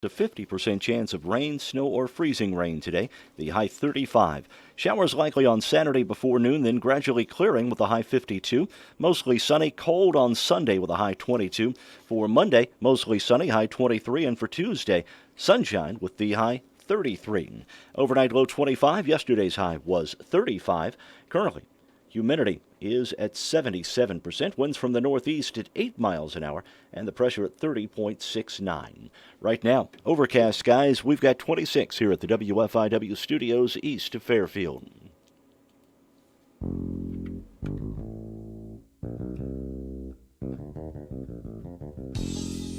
A 50% chance of rain, snow, or freezing rain today. The high 35. Showers likely on Saturday before noon, then gradually clearing with a high 52. Mostly sunny, cold on Sunday with a high 22. For Monday, mostly sunny, high 23. And for Tuesday, sunshine with the high 33. Overnight low 25. Yesterday's high was 35. Currently, humidity is at 77%, winds from the northeast at 8 miles an hour, and the pressure at 30.69. Right now, overcast skies, we've got 26 here at the WFIW studios east of Fairfield.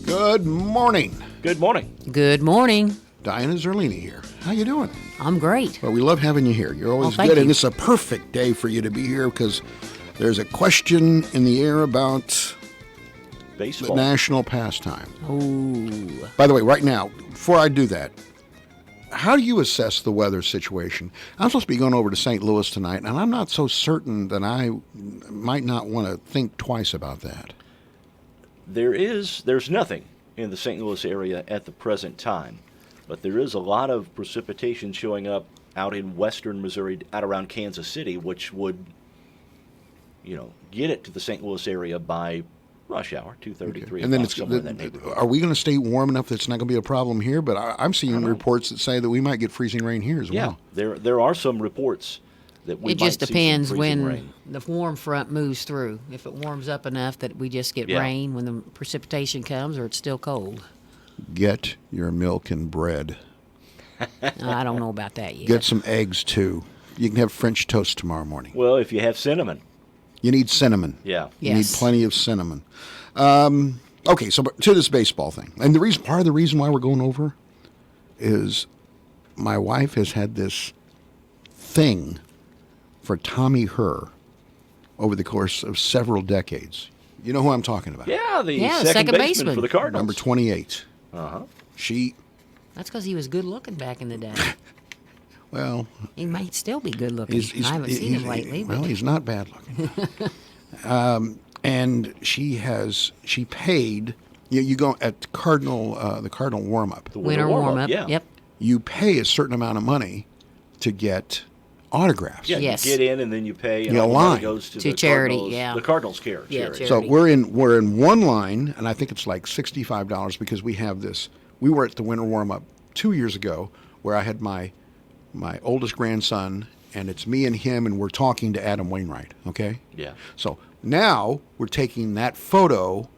Good morning. Good morning. Good morning. Diana Zerlini here. How you doing? I'm great. Well, we love having you here. You're always thank good, you. and it's a perfect day for you to be here because there's a question in the air about Baseball. the national pastime. Ooh. By the way, right now, before I do that, how do you assess the weather situation? I'm supposed to be going over to St. Louis tonight, and I'm not so certain that I might not want to think twice about that. There's nothing in the St. Louis area at the present time, but there is a lot of precipitation showing up out in western Missouri, out around Kansas City, which would, get it to the St. Louis area by rush hour, 2:30, 3 And then o'clock, somewhere in that neighborhood. are we going to stay warm enough that it's not going to be a problem here? But I'm seeing reports that say that we might get freezing rain here as well. There are some reports that we It might just see some depends freezing when rain. the warm front moves through. If it warms up enough that we just get Yeah. rain when the precipitation comes, or it's still cold. Get your milk and bread. I don't know about that yet. Get some eggs, too. You can have French toast tomorrow morning. Well, if you have cinnamon. You need cinnamon. Yeah. You need Yes. plenty of cinnamon. Okay, so to this baseball thing. And part of the reason why we're going over is my wife has had this thing for Tommy Herr over the course of several decades. You know who I'm talking about? Yeah, the Yeah, second second baseman baseman. for the Cardinals. Number 28. Uh-huh. She, That's because he was good looking back in the day. well, He might still be good looking. he's I haven't seen him lately. Well, but he's not bad looking. And she paid. You go at the Cardinal warm up. The winter warm up. Yeah. Yep. You pay a certain amount of money to get autographs. Yeah, Yes. you get in and then you pay, and You all the money align. goes to To the charity, Cardinals, yeah. the Cardinals care. Yeah, charity. So charity. we're in one line, and I think it's like $65 because we have this. We were at the winter warm up 2 years ago, where I had my oldest grandson, and it's me and him, and we're talking to Adam Wainwright. Okay. Yeah. So now we're taking that photo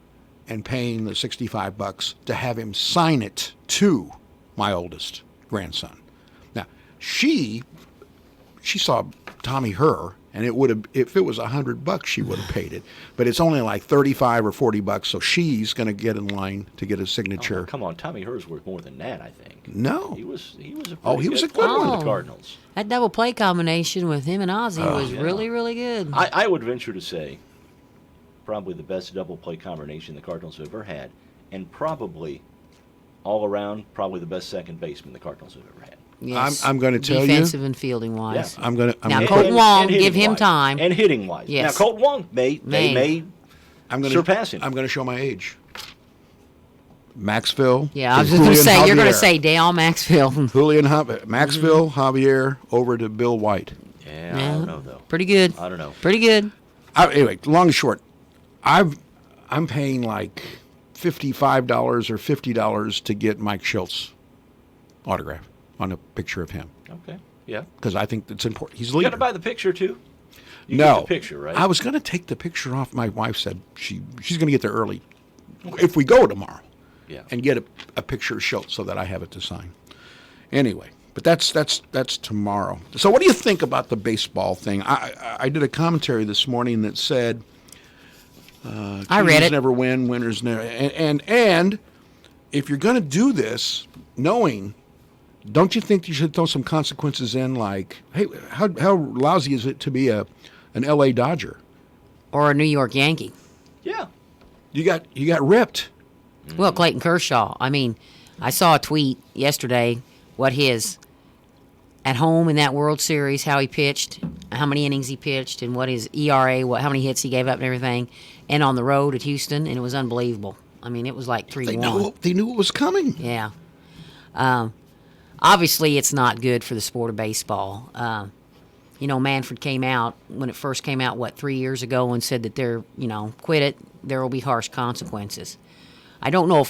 and paying the $65 to have him sign it to my oldest grandson. Now she saw Tommy Herr, and it would have, if it was $100, she would have paid it. But it's only like $35 or $40, so she's going to get in line to get a signature. Oh, come on, Tommy Herr's worth more than that, I think. No, He was a Oh, pretty he was a good player one. for the Oh. Cardinals. That double play combination with him and Ozzie was yeah. really, really good. I would venture to say probably the best double play combination the Cardinals have ever had, and probably all around probably the best second baseman the Cardinals have ever had. Yes. I'm going to tell you. Defensive and fielding wise. Yeah. I'm going Now, to. Colton Wong, hitting give him wise. time. And hitting wise. Yes. Now Colton Wong may surpass him. I'm going to show my age. Maxville. Yeah, I was to just going to Julian say, you're going to Javier. say Dale Maxfield. Maxville, Javier, over to Bill White. Yeah, I don't know though. Pretty good. I don't know. Pretty good. Anyway, long and short, I'm paying like $55 or $50 to get Mike Schultz autograph on a picture of him Okay. Yeah. because I think it's important. He's You leader. got to buy the picture too. You No, get the picture, right? I was going to take the picture off. My wife said she's going to get there early if we go tomorrow. Yeah. And get a picture of Schultz so that I have it to sign. Anyway, but that's tomorrow. So what do you think about the baseball thing? I did a commentary this morning that said I read teams it. never win, winners never. And if you're going to do this, knowing, don't you think you should throw some consequences in? Like, hey, how lousy is it to be an L.A. Dodger? Or a New York Yankee. Yeah. You got ripped. Well, Clayton Kershaw. I mean, I saw a tweet yesterday what his at home in that World Series, how he pitched, how many innings he pitched, and what his ERA, how many hits he gave up and everything, and on the road at Houston, and it was unbelievable. I mean, it was like 3-1. They knew it was coming. Yeah. Obviously, it's not good for the sport of baseball. Manfred came out when it first came out, 3 years ago, and said that quit it. There will be harsh consequences. I don't know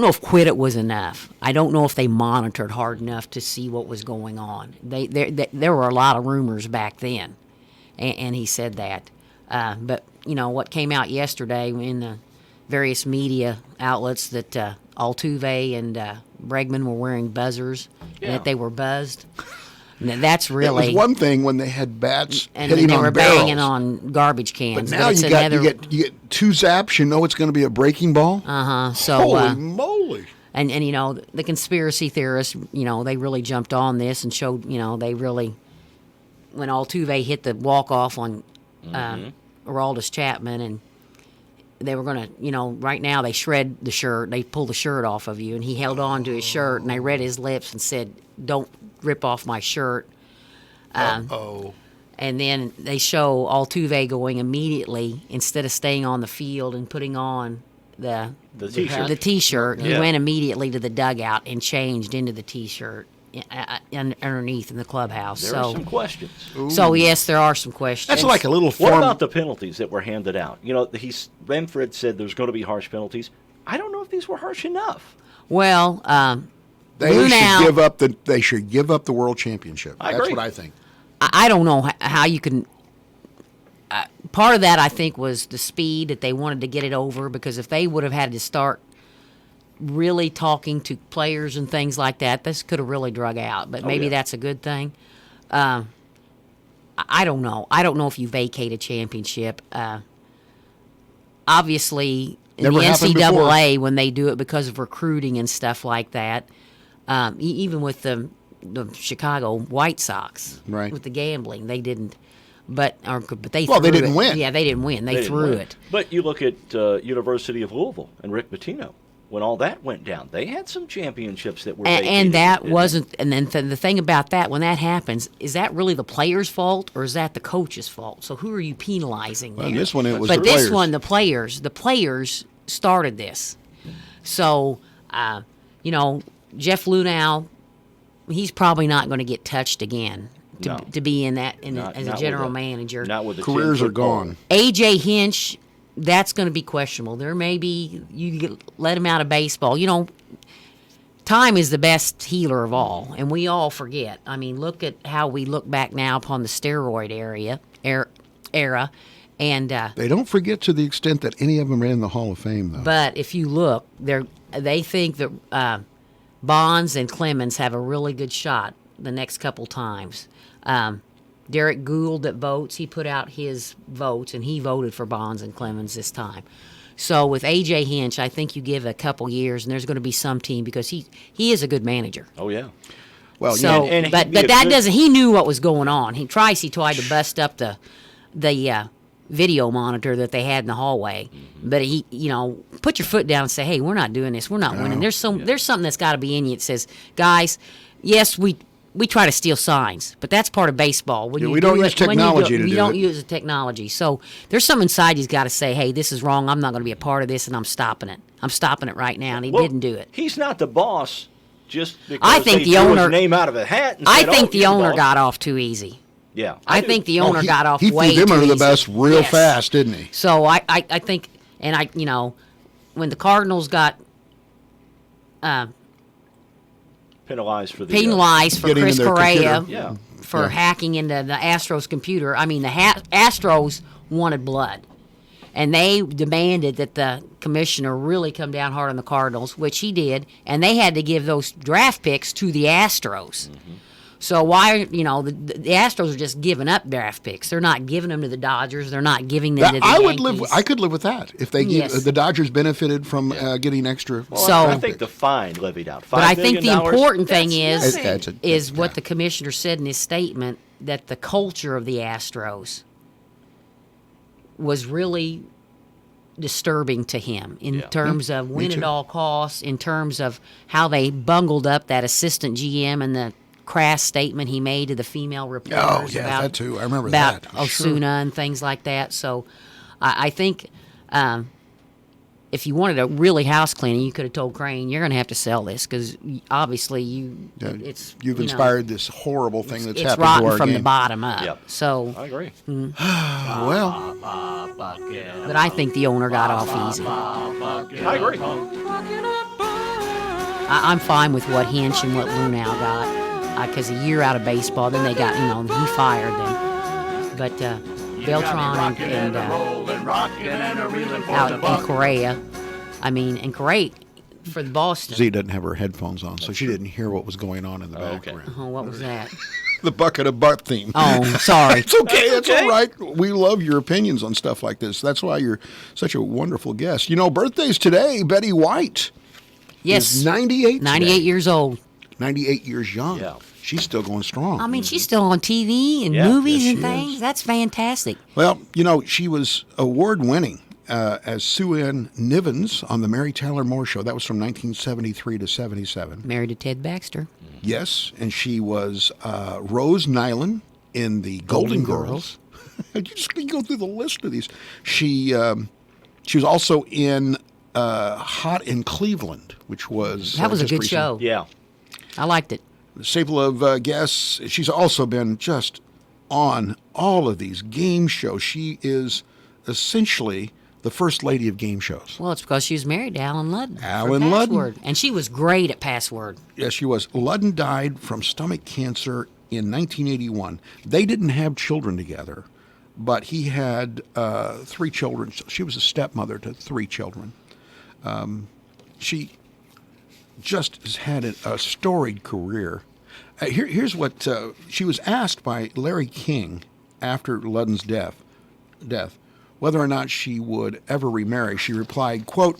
if quit it was enough. I don't know if they monitored hard enough to see what was going on. There were a lot of rumors back then, and he said that. But what came out yesterday in the various media outlets that Altuve and Bregman were wearing buzzers and that they were buzzed. And that's really. It was one thing when they had bats and hitting they on were barrels. banging on garbage cans. But now it's you get two zaps. You know it's going to be a breaking ball. So holy moly! And the conspiracy theorists, they really jumped on this and showed, they really, when Altuve hit the walk off on Aroldis Chapman, and they were going to, right now they shred the shirt, they pull the shirt off of you, and he held on to his shirt, and they read his lips and said, "Don't rip off my shirt." And then they show Altuve going immediately, instead of staying on the field and putting on the T-shirt. The T-shirt. He went immediately to the dugout and changed into the T-shirt underneath in the clubhouse. There are some questions. So yes, there are some questions. That's like a little form. What about the penalties that were handed out? Manfred said there's going to be harsh penalties. I don't know if these were harsh enough. Well, They should give up the world championship. I That's agree. what I think. I don't know how you can. Part of that, I think, was the speed that they wanted to get it over, because if they would have had to start really talking to players and things like that, this could have really drug out. But maybe that's a good thing. I don't know. I don't know if you vacate a championship. Obviously, in Never the happened NCAA, when they do it because of recruiting and stuff like that, even with the Chicago White Sox, Right. with the gambling, they didn't. But they Well, threw they didn't it. win. Yeah, they didn't win. They didn't threw win. it. But you look at University of Louisville and Rick Pitino. When all that went down, they had some championships that were vacated, And that didn't wasn't. And then the thing about that, when that happens, is that really the player's fault or is that the coach's fault? So who are you penalizing Well, there? this one, it was But the this players. one, the players started this. So, Jeff Lunau, he's probably not going to get touched again to be in that as a general manager. Not with the Careers 10-foot are gone. AJ Hinch, that's going to be questionable. There may be, let him out of baseball. Time is the best healer of all, and we all forget. I mean, look at how we look back now upon the steroid era, and They don't forget to the extent that any of them ran in the Hall of Fame, though. but if you look, they think that Bonds and Clemens have a really good shot the next couple times. Derek Gould that votes, he put out his votes, and he voted for Bonds and Clemens this time. So with A.J. Hinch, I think you give a couple years, and there's going to be some team, because he is a good manager. Oh, yeah. Well, So, and but he'd be a that good- doesn't. He knew what was going on. He tried to bust up the video monitor that they had in the hallway. But he, put your foot down and say, "Hey, we're not doing this. We're not winning." There's something that's got to be in you that says, "Guys, yes, we try to steal signs, but that's part of baseball. When Yeah, you we don't do use it- when you technology to we do don't it. use the technology. So there's something inside you's got to say, "Hey, this is wrong. I'm not going to be a part of this, and I'm stopping it. I'm stopping it right now." And he Well, didn't do it. He's not the boss just because I think they the threw owner- his name out of a hat and I said, think "Oh, the you're owner boss." got off too easy. Yeah. I do. think the owner got off he way threw them too under the easy. bus real Yes. fast, didn't he? So I think, and when the Cardinals got penalized for the penalized for Getting in Chris their Correa computer. Yeah. for hacking into the Astros computer, I mean, the Astros wanted blood. And they demanded that the commissioner really come down hard on the Cardinals, which he did, and they had to give those draft picks to the Astros. So why, the Astros are just giving up draft picks. They're not giving them to the Dodgers. They're not giving them to the Yankees. I could live with that if they Yes. the Dodgers benefited from getting extra. Well, So- I think the fine levied out. But I think the important thing is is what the commissioner said in his statement, that the culture of the Astros was really disturbing to him in terms of win at all costs, in terms of how they bungled up that assistant GM and the crass statement he made to the female reporters about that too. I remember about that. Osuna and things like that. So I think if you wanted a really house cleaning, you could have told Crane, "You're going to have to sell this because obviously it's You've you know, inspired this horrible thing that's it's happened to rotten our from game. the bottom up." Yep. So, I agree. Well, but I think the owner got off easy. I agree. I'm fine with what Hinch and what Lunau got because a year out of baseball, then they got he fired them. But Beltran and out in Korea, and great for the Boston. Z doesn't have her headphones on, so she didn't hear what was going on in the background. Oh, what was that? The bucket of butt theme. Oh, sorry. It's okay. It's all right. We love your opinions on stuff like this. That's why you're such a wonderful guest. Birthdays today. Betty White Yes. is 98 98 today. years old. 98 years young. Yeah. She's still going strong. I mean, she's still on TV and Yeah, movies yes, and she things. is. That's fantastic. Well, she was award-winning as Sue Ann Nivens on the Mary Tyler Moore Show. That was from 1973 to 77. Married to Ted Baxter. Yes, and she was Rose Nyland in the Golden Girls. Just go through the list of these. She was also in Hot in Cleveland, which was That was a just good recent. show. Yeah. I liked it. Staple of guests. She's also been just on all of these game shows. She is essentially the first lady of game shows. Well, it's because she was married to Alan Ludden. for Alan Ludden. Password. And she was great at Password. Yes, she was. Ludden died from stomach cancer in 1981. They didn't have children together, but he had 3 children. She was a stepmother to 3 children. She just has had a storied career. Here's what she was asked by Larry King after Ludden's death whether or not she would ever remarry. She replied, quote,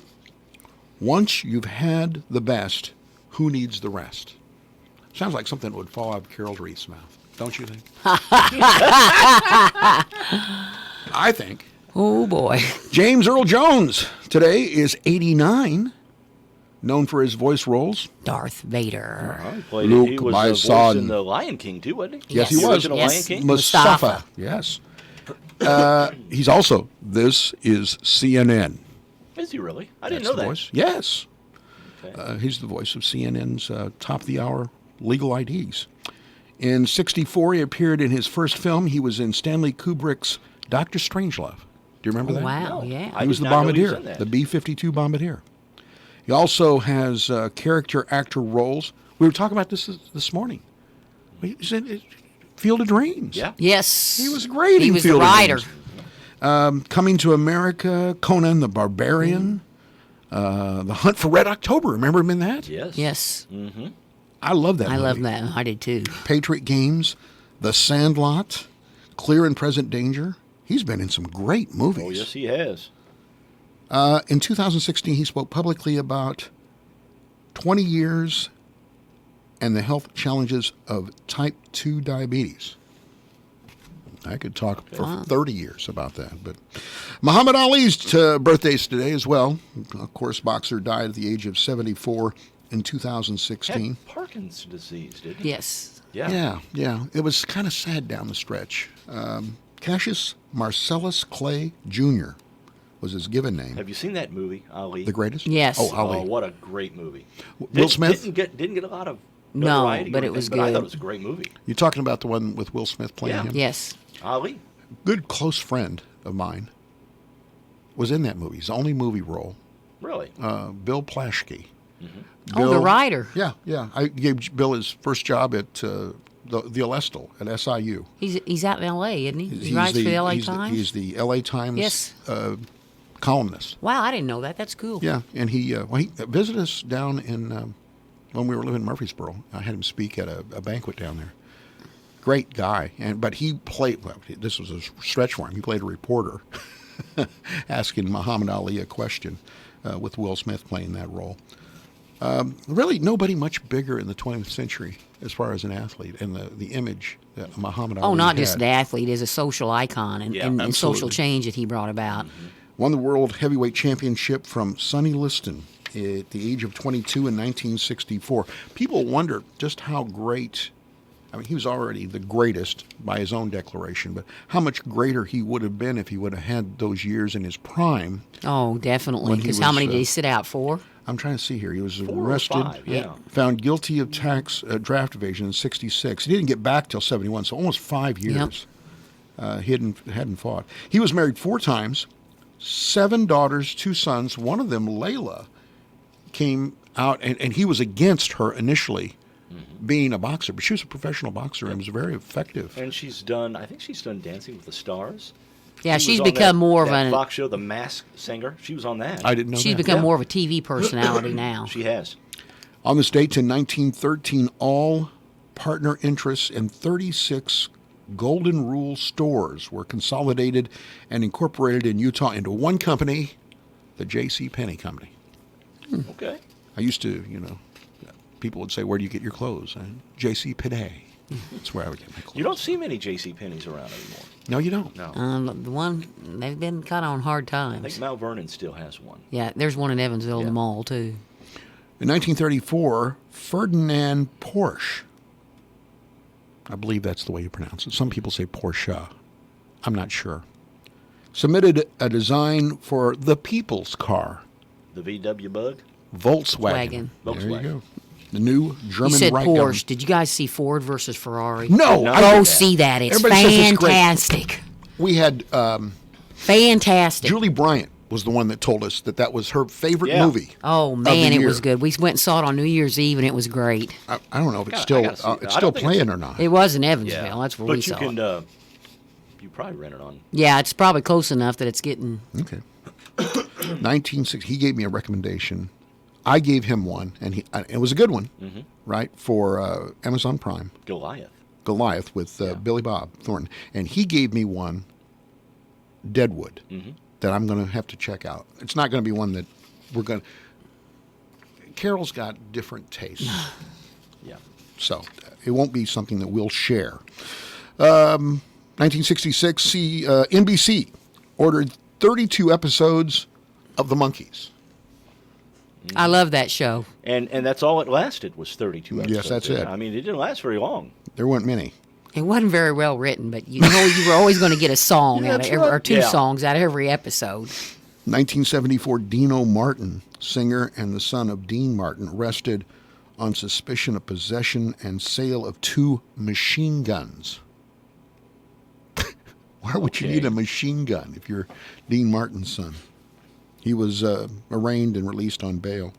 "Once you've had the best, who needs the rest?" Sounds like something that would fall out of Carol Reed's mouth, don't you think? I think. Oh, boy. James Earl Jones today is 89, known for his voice roles. Darth Vader. He played Luke, he was my the voice son. in the Lion King too, wasn't he? Yes, he Yes. was. Original Yes. Lion King. Mustafa. Yes. He's also, this is CNN. Is he really? I didn't That's know the that. voice. Yes. Okay. He's the voice of CNN's Top of the Hour Legal IDs. In 1964, he appeared in his first film. He was in Stanley Kubrick's Dr. Strangelove. Do you remember that? Wow, No. yeah. I He was did the not know he was bombardier, in that. the B-52 bombardier. He also has character actor roles. We were talking about this morning. He's in Field of Dreams. Yeah. Yes. He was great He in was Field the of writer. Dreams. Coming to America, Conan the Barbarian, The Hunt for Red October. Remember him in that? Yes. Yes. I love that I movie. love that. I did too. Patriot Games, The Sandlot, Clear and Present Danger. He's been in some great movies. Oh, yes, he has. In 2016, he spoke publicly about 20 years and the health challenges of type 2 diabetes. I could talk for 30 years about that. But Muhammad Ali's birthday's today as well. Of course, boxer died at the age of 74 in 2016. Had Parkinson's disease, didn't he? Yes. Yeah. Yeah. It was kind of sad down the stretch. Cassius Marcellus Clay Jr. was his given name. Have you seen that movie, Ali? The greatest? Yes. Oh, Ali. Oh, what a great movie. Will Smith? Didn't get a lot of No, notoriety but or it was anything, but I good. thought it was a great movie. You're talking about the one with Will Smith playing Yeah. him? Yes. Ali. Good close friend of mine was in that movie. His only movie role. Really? Bill Plaschke. Oh, the writer. Yeah. I gave Bill his first job at the Alestle at SIU. He's out in L.A., isn't he? He writes for the L.A. Times? He's the L.A. Times Yes. columnist. Wow, I didn't know that. That's cool. Yeah, and he visited us down in when we were living in Murfreesboro. I had him speak at a banquet down there. Great guy, but he played. Well, this was a stretch for him. He played a reporter, asking Muhammad Ali a question, with Will Smith playing that role. Really, nobody much bigger in the 20th century as far as an athlete and the image that Muhammad Ali Oh, not had. just an athlete, as a social icon and, Yeah, and social absolutely. change that he brought about. Won the World Heavyweight Championship from Sonny Liston at the age of 22 in 1964. People wonder just how great I mean, he was already the greatest by his own declaration, but how much greater he would have been if he would have had those years in his prime. Oh, definitely. When he Because how was, many did he sit out for? I'm trying to see here. He was 4 or arrested, 5, yeah. found guilty of tax draft evasion in '66. He didn't get back till '71, so almost 5 years. He hadn't fought. He was married 4 times, 7 daughters, 2 sons. One of them, Layla, came out, and he was against her initially being a boxer, but she was a professional boxer and was very effective. And I think she's done Dancing with the Stars. Yeah, She she's was on become that- more of that an. Fox show, The Masked Singer. She was on that. I didn't know She's that. become Yeah. more of a TV personality now. She has. On this date in 1913, all partner interests in 36 Golden Rule stores were consolidated and incorporated in Utah into one company, the J.C. Penney Company. Okay. I used to, people would say, "Where do you get your clothes?" J.C. Penney. That's where I would get my clothes. You don't see many J.C. Penney's around anymore. No, you don't. No. The one they've been kind of on hard I think times. Mount Vernon still has one. Yeah, there's one in Evansville in the Yeah. mall too. In 1934, Ferdinand Porsche, I believe that's the way you pronounce it. Some people say Porsche. I'm not sure. Submitted a design for the people's car, The VW Bug? Volkswagen. Volkswagen. There you go. The new German You said right Porsche. government. Did you guys see Ford versus Ferrari? No, No. I Go did. see that. It's Everybody says it's great. fantastic. We had Fantastic. Julie Bryant was the one that told us that was her favorite Yeah. movie. Oh of man, the it was year. good. We went and saw it on New Year's Eve, and it was great. I don't know if it's I still gotta see that. it's I still don't think it's- playing or not. It was in Evansville. That's where but we you saw can, it. you probably rent it on. Yeah, it's probably close enough that it's getting. Okay. 1960. He gave me a recommendation. I gave him one, and it was a good one, right, for Amazon Prime. Goliath with Billy Bob Thornton. And he gave me one, Deadwood, that I'm going to have to check out. It's not going to be one that we're going to... Carol's got different tastes. Yeah. So it won't be something that we'll share. 1966, NBC ordered 32 episodes of The Monkees. I love that show. And that's all it lasted was 32 episodes. Yes, that's it. I mean, it didn't last very long. There weren't many. It wasn't very well written, but you know you were always going to get a song out of every, or 2 Yeah. songs out of every episode. 1974, Dino Martin, singer and the son of Dean Martin, arrested on suspicion of possession and sale of 2 machine guns. Why would you Okay. need a machine gun if you're Dean Martin's son? He was arraigned and released on bail.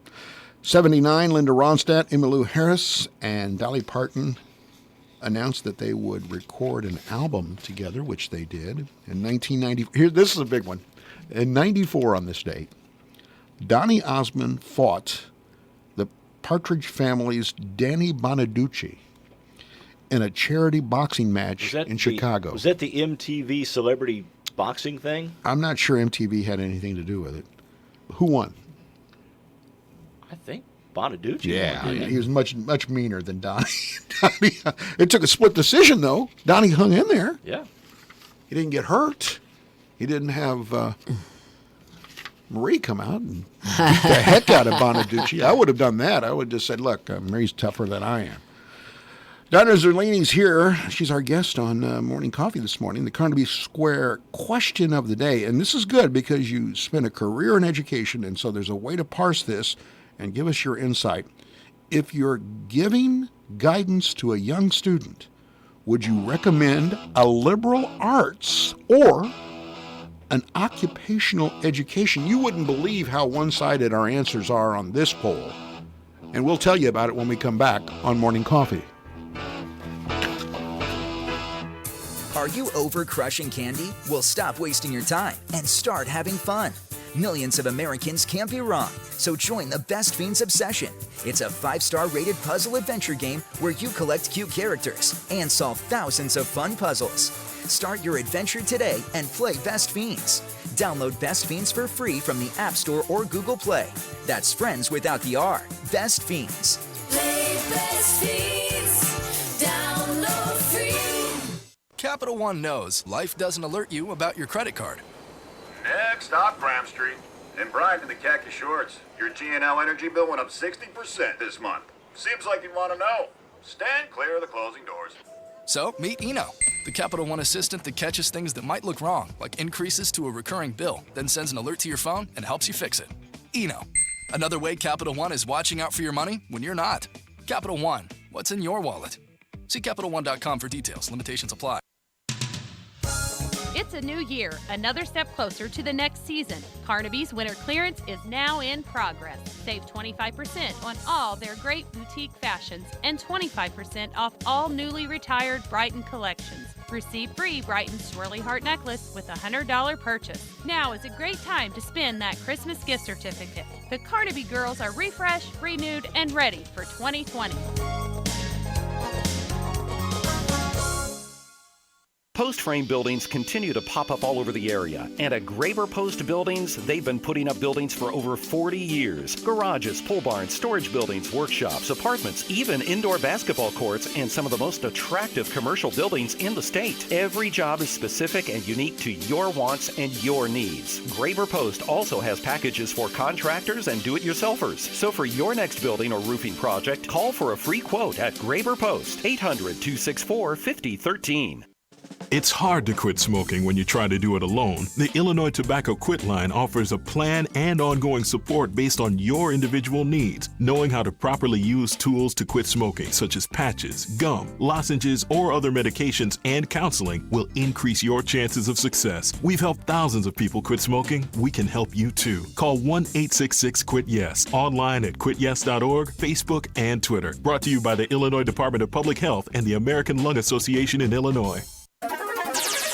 79, Linda Ronstadt, Emmylou Harris, and Dolly Parton announced that they would record an album together, which they did. In 1990, this is a big one. In 94 on this date, Donny Osmond fought the Partridge Family's Danny Bonaducci in a charity boxing match in Chicago. Was that the MTV celebrity boxing thing? I'm not sure MTV had anything to do with it. Who won? I think Bonaducci. Yeah, won, didn't he was much meaner than Donnie. It took a split decision, though. Donnie hung in there. Yeah. He didn't get hurt. He didn't have Marie come out and beat the heck out of Bonaducci. I would have done that. I would have just said, look, Marie's tougher than I am. Donna Zerlini's here. She's our guest on Morning Coffee this morning. The Carnaby Square question of the day. And this is good because you spent a career in education, and so there's a way to parse this and give us your insight. If you're giving guidance to a young student, would you recommend a liberal arts or an occupational education? You wouldn't believe how one-sided our answers are on this poll. And we'll tell you about it when we come back on Morning Coffee. Are you over crushing candy? Well, stop wasting your time and start having fun. Millions of Americans can't be wrong, so join the Best Fiends obsession. It's a 5-star rated puzzle adventure game where you collect cute characters and solve thousands of fun puzzles. Start your adventure today and play Best Fiends. Download Best Fiends for free from the App Store or Google Play. That's friends without the R. Best Fiends. Play Best Fiends. Download free. Capital One knows life doesn't alert you about your credit card. Next stop, Graham Street. And Brian to the khaki shorts. Your G&L energy bill went up 60% this month. Seems like you'd want to know. stand clear of the closing doors. So, meet Eno, the Capital One assistant that catches things that might look wrong, like increases to a recurring bill, then sends an alert to your phone and helps you fix it. Eno, another way Capital One is watching out for your money when you're not. Capital One, what's in your wallet? See CapitalOne.com for details. Limitations apply. It's a new year, another step closer to the next season. Carnaby's winter clearance is now in progress. Save 25% on all their great boutique fashions and 25% off all newly retired Brighton collections. Receive free Brighton Swirly Heart necklace with a $100 purchase. Now is a great time to spend that Christmas gift certificate. The Carnaby girls are refreshed, renewed, and ready for 2020. Post frame buildings continue to pop up all over the area. And at Graber Post Buildings, they've been putting up buildings for over 40 years. Garages, pole barns, storage buildings, workshops, apartments, even indoor basketball courts, and some of the most attractive commercial buildings in the state. Every job is specific and unique to your wants and your needs. Graber Post also has packages for contractors and do-it-yourselfers. So for your next building or roofing project, call for a free quote at Graber Post, 800-264-5013. It's hard to quit smoking when you try to do it alone. The Illinois Tobacco Quit Line offers a plan and ongoing support based on your individual needs. Knowing how to properly use tools to quit smoking, such as patches, gum, lozenges, or other medications, and counseling will increase your chances of success. We've helped thousands of people quit smoking. We can help you too. Call 1-866-QUIT-YES. Online at quityes.org, Facebook, and Twitter. Brought to you by the Illinois Department of Public Health and the American Lung Association in Illinois.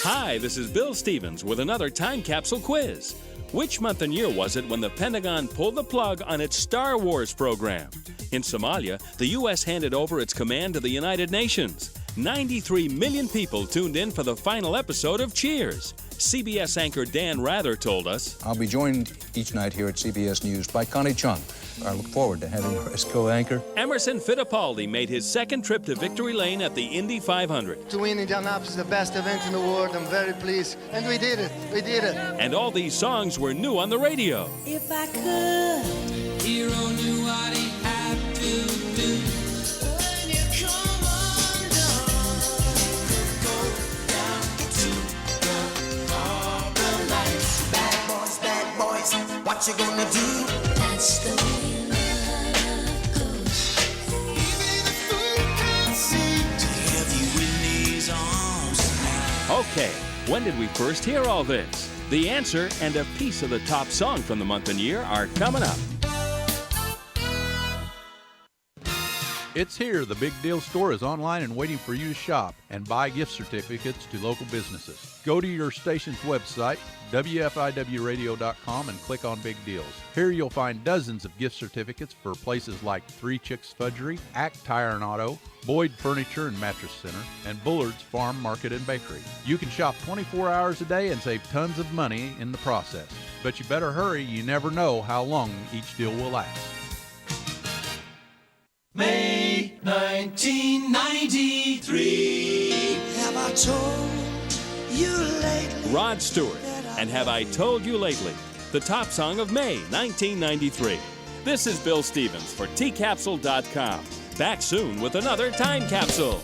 Hi, this is Bill Stevens with another time capsule quiz. Which month and year was it when the Pentagon pulled the plug on its Star Wars program? In Somalia, the U.S. handed over its command to the United Nations. 93 million people tuned in for the final episode of Cheers. CBS anchor Dan Rather told us, I'll be joined each night here at CBS News by Connie Chung. I look forward to having her as co-anchor. Emerson Fittipaldi made his second trip to Victory Lane at the Indy 500. To win Indianapolis is the best event in the world. I'm very pleased. And we did it. We did it. And all these songs were new on the radio. If I could, hero knew what he had to do. When you come undone, go down to the harbor lights. Bad boys, what you gonna do? That's the way love goes. Even a fool can't seem to have you in his arms now. Okay, when did we first hear all this? The answer and a piece of the top song from the month and year are coming up. It's here. The Big Deal Store is online and waiting for you to shop and buy gift certificates to local businesses. Go to your station's website, WFIWradio.com, and click on Big Deals. Here you'll find dozens of gift certificates for places like Three Chicks Fudgery, Act Tire and Auto, Boyd Furniture and Mattress Center, and Bullard's Farm Market and Bakery. You can shop 24 hours a day and save tons of money in the process. But you better hurry. You never know how long each deal will last. May 1993. Have I told you lately? Rod Stewart and Have I Told You Lately, the top song of May 1993. This is Bill Stevens for tcapsule.com. Back soon with another time capsule.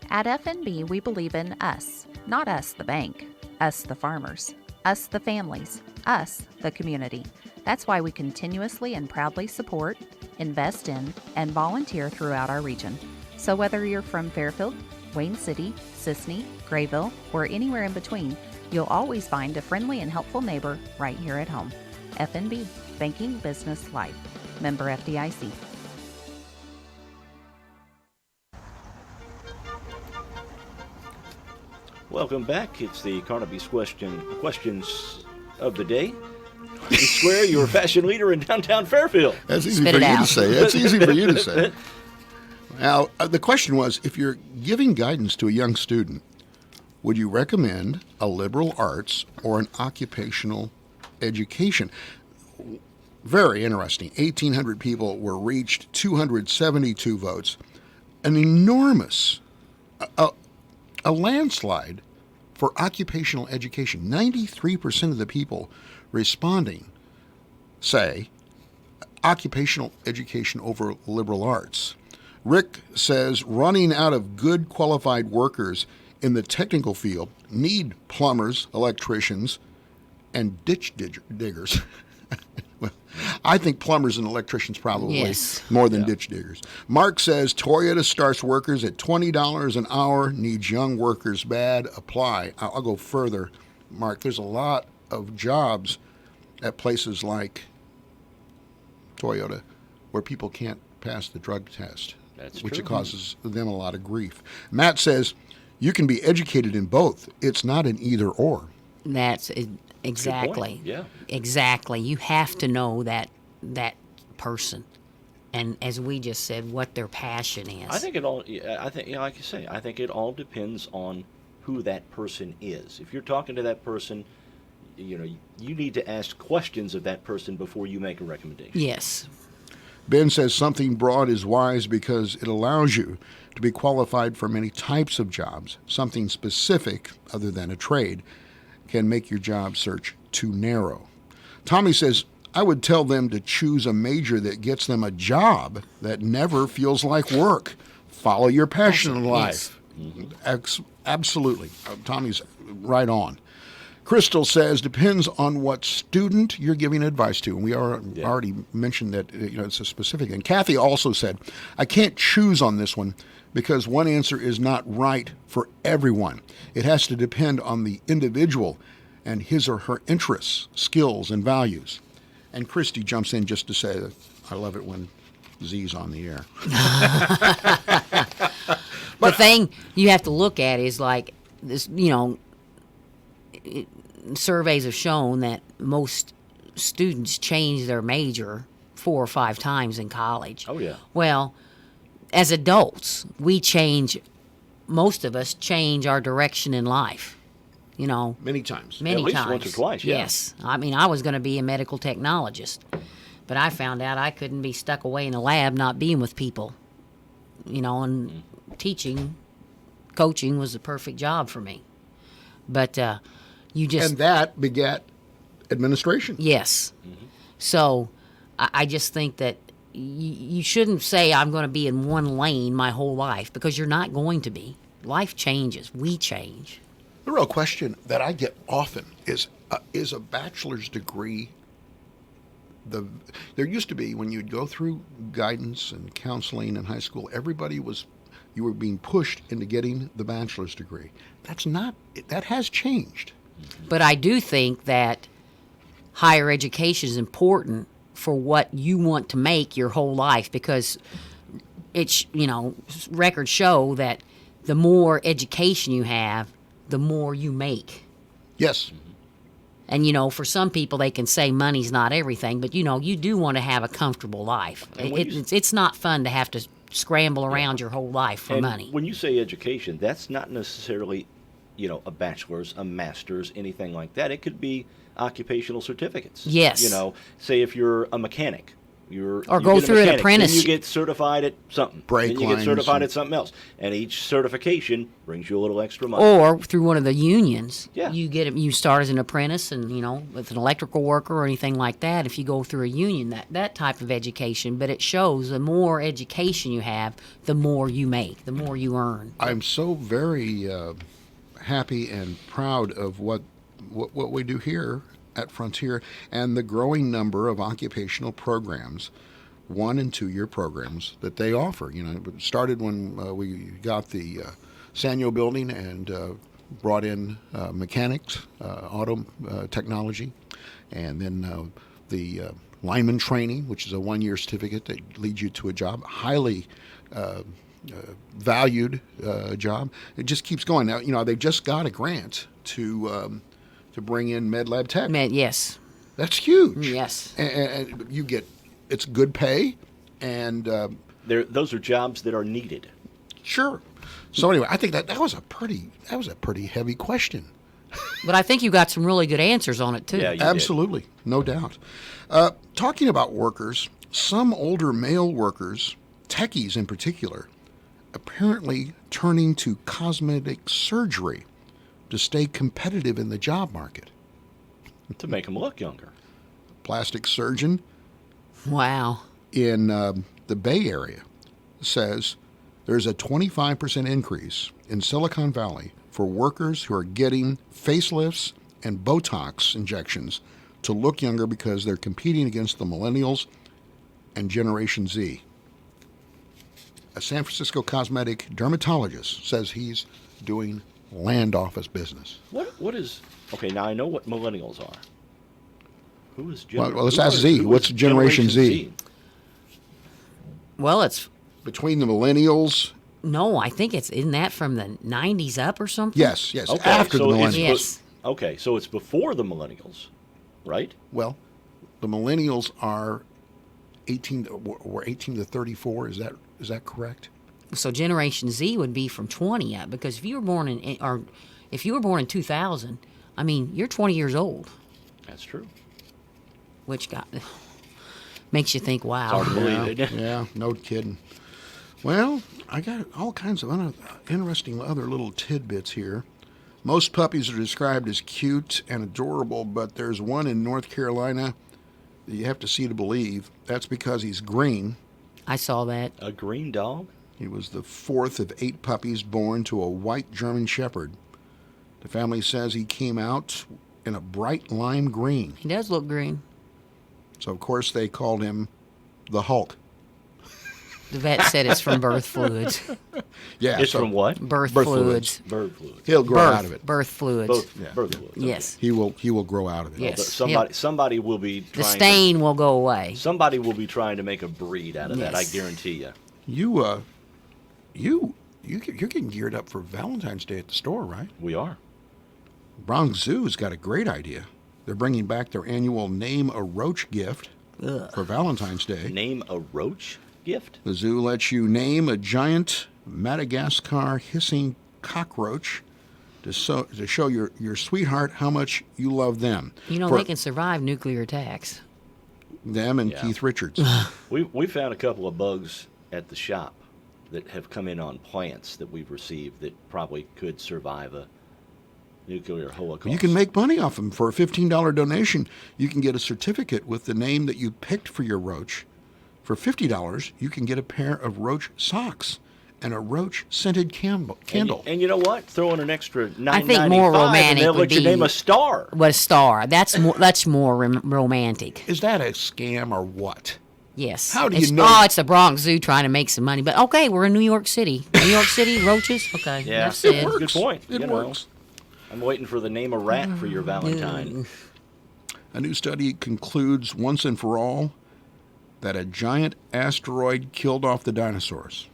At FNB, we believe in us, not us the bank, us the farmers, us the families, us the community. That's why we continuously and proudly support, invest in, and volunteer throughout our region. So whether you're from Fairfield, Wayne City, Sisney, Grayville, or anywhere in between, you'll always find a friendly and helpful neighbor right here at home. FNB, Banking Business Life. Member FDIC. Welcome back. It's the Carnaby's questions of the day. Square, your fashion leader in downtown Fairfield. That's easy for you to say. That's easy for you to say. Now, the question was, if you're giving guidance to a young student, would you recommend a liberal arts or an occupational education? Very interesting. 1,800 people were reached, 272 votes. An enormous, a landslide for occupational education. 93% of the people responding say occupational education over liberal arts. Rick says running out of good qualified workers in the technical field need plumbers, electricians, and ditch diggers. Well, I think plumbers and electricians probably Yes. more than ditch diggers. Mark says Toyota starts workers at $20 an hour, needs young workers bad. Apply. I'll go further, Mark. There's a lot of jobs at places like Toyota where people can't pass the drug test, which true. it causes them a lot of grief. Matt says you can be educated in both. It's not an either or. That's exactly. Yeah. Exactly. You have to know that person, and as we just said, what their passion is. I think it all. I think, like you say, I think it all depends on who that person is. If you're talking to that person, you need to ask questions of that person before you make a recommendation. Yes. Ben says something broad is wise because it allows you to be qualified for many types of jobs. Something specific, other than a trade, can make your job search too narrow. Tommy says, I would tell them to choose a major that gets them a job that never feels like work. Follow your passion in life. Absolutely. Tommy's right on. Crystal says, depends on what student you're giving advice to. And we already mentioned that it's a specific. And Kathy also said, I can't choose on this one because one answer is not right for everyone. It has to depend on the individual and his or her interests, skills, and values. And Christy jumps in just to say that I love it when Z's on the air. The thing you have to look at is like this, surveys have shown that most students change their major 4 or 5 times in college. Oh, yeah. Well, as adults, most of us change our direction in life. Many times. Many At least times. once or twice, yeah. Yes. I mean, I was going to be a medical technologist, but I found out I couldn't be stuck away in a lab not being with people. And coaching was the perfect job for me. But and that begat administration. Yes. Mm-hmm. So I just think that you shouldn't say I'm going to be in one lane my whole life, because you're not going to be. Life changes. We change. The real question that I get often is a bachelor's degree. There used to be, when you'd go through guidance and counseling in high school, you were being pushed into getting the bachelor's degree. That has changed. But I do think that higher education is important for what you want to make your whole life, because it's, records show that the more education you have, the more you make. Yes. And, for some people, they can say money's not everything, but, you do want to have a comfortable life. It's not fun to have to scramble around your whole life for money. When you say education, that's not necessarily, a bachelor's, a master's, anything like that. It could be occupational certificates. Yes. Say if you're a mechanic. Or go through an apprenticeship. Then you get certified at something. Brake then you get certified lines at something else. And each certification brings you a little extra money. Or through one of the unions. Yeah. You start as an apprentice and, with an electrical worker or anything like that. If you go through a union, that type of education. But it shows the more education you have, the more you make, the more you earn. I'm so very happy and proud of what we do here at Frontier and the growing number of occupational programs, 1- and 2-year programs that they offer. It started when we got the Sanyo building and brought in mechanics, auto technology, and then the lineman training, which is a 1-year certificate that leads you to a job, highly valued job. It just keeps going. Now, they just got a grant to bring in med lab tech. Yes. That's huge. Yes. And you get, it's good pay, and those are jobs that are needed. Sure. So anyway, I think that was a pretty heavy question. But I think you got some really good answers on it too. Yeah, absolutely, did. No doubt. Talking about workers, some older male workers, techies in particular, apparently turning to cosmetic surgery to stay competitive in the job market. To make them look younger. Plastic surgeon Wow. in the Bay Area says there's a 25% increase in Silicon Valley for workers who are getting facelifts and Botox injections to look younger because they're competing against the millennials and Generation Z. A San Francisco cosmetic dermatologist says he's doing land office business. What is... Okay, now I know what millennials are. Who is Well, let's ask Z. What's Generation Z? Well, it's... Between the millennials... No, I think isn't that from the 90s up or something? Yes. Okay, after so the it's millennials. Yes. Okay, so it's before the millennials, right? Well, the millennials are 18 to 34. Is that correct? So Generation Z would be from 20 up, because if you were born in 2000, I mean, you're 20 years old. That's true. Which makes you think, wow. It's hard to believe, isn't it? Yeah, no kidding. Well, I got all kinds of interesting other little tidbits here. Most puppies are described as cute and adorable, but there's one in North Carolina that you have to see to believe. That's because he's green. I saw that. A green dog? He was the fourth of 8 puppies born to a white German Shepherd. The family says he came out in a bright lime green. He does look green. So, of course, they called him the Hulk. The vet said it's from birth fluids. Yeah, It's from what? Birth fluids. Bird fluids. He'll grow out of it. Birth fluids. Birth fluids. Yes. He will grow out of it. Yes. Somebody will be The trying stain will go away. Somebody will be trying to make a breed out of that, I Yes. guarantee you. You're getting geared up for Valentine's Day at the store, right? We are. Bronx Zoo's got a great idea. They're bringing back their annual Name a Roach gift for Valentine's Day. Name a roach gift? The zoo lets you name a giant Madagascar hissing cockroach to show your sweetheart how much you love them. You know, For they can survive nuclear attacks. them and Yeah. Keith Richards. We found a couple of bugs at the shop that have come in on plants that we've received that probably could survive a nuclear holocaust. You can make money off them. For a $15 donation, you can get a certificate with the name that you picked for your roach. For $50, you can get a pair of roach socks and a roach scented candle. And you know what? Throw in an extra $9.95 I think more romantic and they'll would let you be name a star. What a star. That's more romantic. Is that a scam or what? Yes. How do It's- you know? Oh, it's the Bronx Zoo trying to make some money. But okay, we're in New York City. New York City roaches. Okay, Yeah, that's it. good point. It you know. works. I'm waiting for the name a rat for your Valentine. A new study concludes once and for all that a giant asteroid killed off the dinosaurs.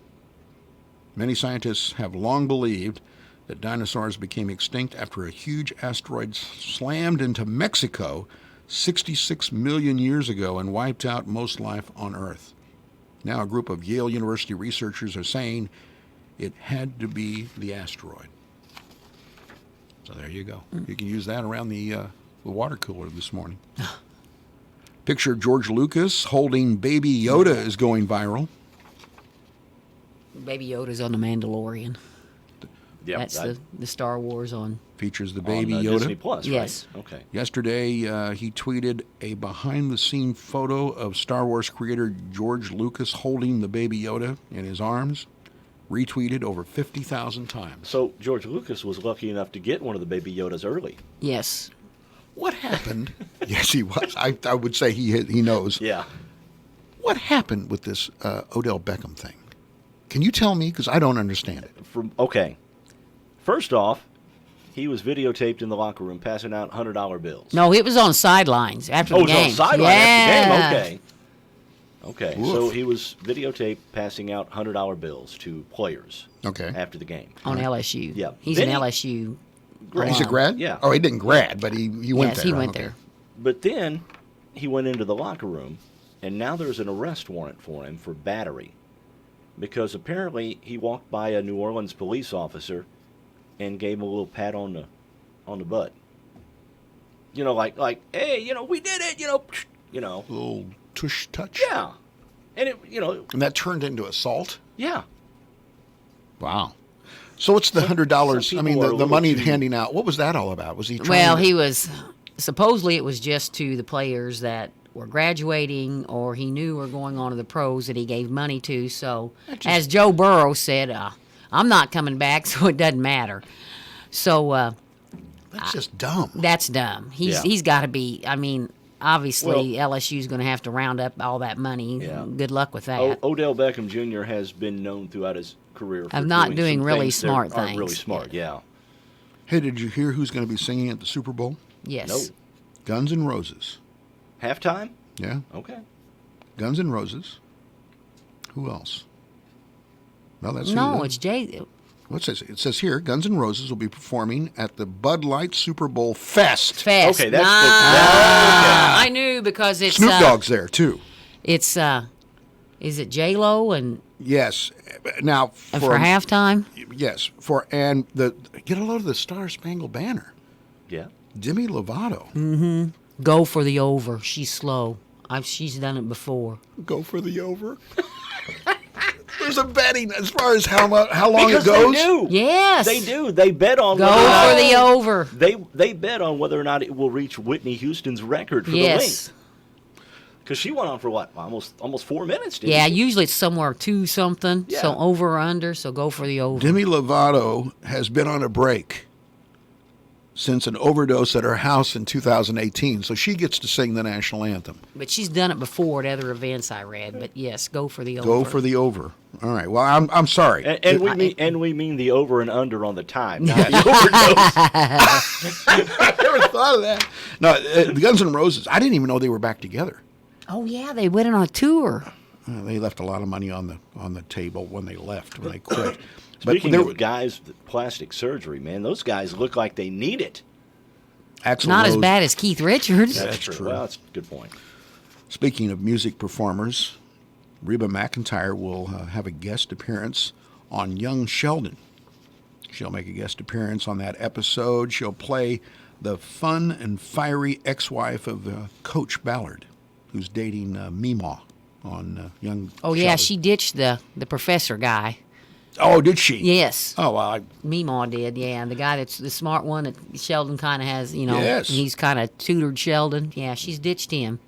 Many scientists have long believed that dinosaurs became extinct after a huge asteroid slammed into Mexico 66 million years ago and wiped out most life on Earth. Now a group of Yale University researchers are saying it had to be the asteroid. So there you go. You can use that around the water cooler this morning. Picture of George Lucas holding Baby Yoda is going viral. Baby Yoda's on the Mandalorian. Yep, That's the Star Wars on. Features the Baby on, Yoda. Disney Plus, Yes. right? Okay. Yesterday, he tweeted a behind-the-scene photo of Star Wars creator George Lucas holding the Baby Yoda in his arms. Retweeted over 50,000 times. So George Lucas was lucky enough to get one of the Baby Yodas early. Yes. What happened? Yes, he was. I would say he knows. Yeah. What happened with this Odell Beckham thing? Can you tell me? Because I don't understand it. Okay. First off, he was videotaped in the locker room passing out $100 bills. No, it was on sidelines after the it was game. on sideline after the game. Okay. Woof. So he was videotaped passing out $100 bills to players. Okay. After the game. On LSU. Yeah. He's Then an he- LSU. He's a alum. grad? Yeah. Oh, he didn't grad, but he went Yes, there. he huh? went Okay. there. But then he went into the locker room, and now there's an arrest warrant for him for battery. Because apparently he walked by a New Orleans police officer and gave him a little pat on the butt. You know, like, hey, we did it, A little tush touch. Yeah. And it, And that turned into assault? yeah. Wow. So what's the $100? some I mean, people are a the little money too- handing out. What was that all about? Was he trying Well, to... he was supposedly it was just to the players that were graduating or he knew were going on to the pros that he gave money to. So, as Joe Burrow said, I'm not coming back, so it doesn't matter. So that's just dumb. That's dumb. He's got to be. I mean, obviously LSU's going to have to round up all that money. Yeah. Good luck with that. Odell Beckham Jr. has been known throughout his career for Of not doing some really things that smart aren't things. really smart, yeah. Hey, did you hear who's going to be singing at the Super Bowl? Yes. No. Guns N' Roses. Halftime? Yeah. Okay. Guns N' Roses. Who else? No, that's No, who it's Jay. What's this? It says here, Guns N' Roses will be performing at the Bud Light Super Bowl Fest. Fest. Okay, that's I knew because it's Snoop Dogg's there too. It's is it J Lo and Yes. Now for halftime? Yes. Get a load of the Star Spangled Banner. Yeah. Demi Lovato. Mm-hmm. Go for the over. She's slow. She's done it before. Go for the over. There's a betting as far as how long Because it goes. They do. Yes. They do. They bet on Go whether or not- for the over. They bet on whether or not it will reach Whitney Houston's record for the length. Because she went on for what? Almost 4 minutes, didn't Yeah, she? usually it's somewhere 2 something. Yeah. So over or under, so go for the over. Demi Lovato has been on a break since an overdose at her house in 2018, so she gets to sing the national anthem. But she's done it before at other events I read. But yes, go for the over. Go for the over. All right. Well, I'm sorry. And we mean the over and under on the time, not the overdose. I never thought of that. No, the Guns N' Roses. I didn't even know they were back together. Oh yeah, they went on a tour. They left a lot of money on the table when they left, when they quit. Speaking of guys with plastic surgery, man, those guys look like they need it. Not as bad as Keith Richards. That's true. Well, that's a good point. Speaking of music performers, Reba McEntire will have a guest appearance on Young Sheldon. She'll make a guest appearance on that episode. She'll play the fun and fiery ex-wife of Coach Ballard, who's dating Meemaw on Young Oh yeah, Sheldon. she ditched the professor guy. Oh, did she? Yes. Oh, well, Meemaw did, yeah. The guy that's the smart one that Sheldon kind of has, Yes. he's kind of tutored Sheldon. Yeah, she's ditched him.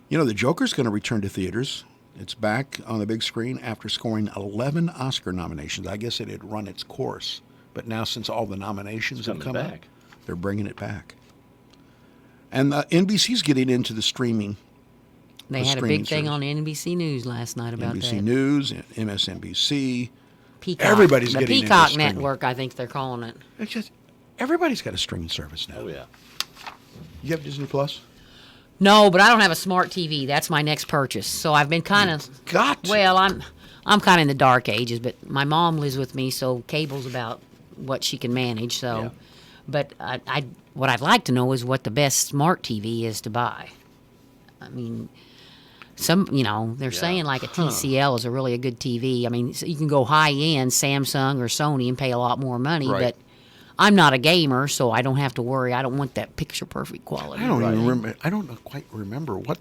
The Joker's going to return to theaters. It's back on the big screen after scoring 11 Oscar nominations. I guess it had run its course. But now, since all the nominations have come back. out, they're bringing it back. And NBC's getting into the streaming. They had a big thing on NBC News last night about NBC that. News, MSNBC. Peacock. Everybody's the getting Peacock into streaming. Network, I think they're calling it. It's just everybody's got a streaming service now. Oh yeah. You have Disney Plus? No, but I don't have a smart TV. That's my next purchase. So I've been kind of Well, I'm kind of in the dark ages, but my mom lives with me, so cable's about what she can manage. So, but what I'd like to know is what the best smart TV is to buy. I mean, they're saying like a TCL is a really a good TV. I mean, so you can go high end Samsung or Sony and pay a lot more money, Right. but I'm not a gamer, so I don't have to worry. I don't want that picture perfect quality. I don't even remember. I don't quite remember what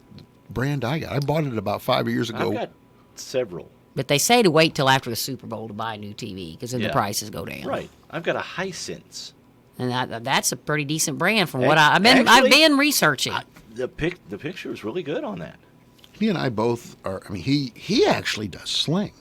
brand I got. I bought it about 5 years ago. I've got several. But they say to wait till after the Super Bowl to buy a new TV because then the Yeah. prices go down. Right. I've got a Hisense. And that's a pretty decent brand from Ac- what I've actually, been researching. The picture is really good on that. He and I both are. I mean, he actually does Sling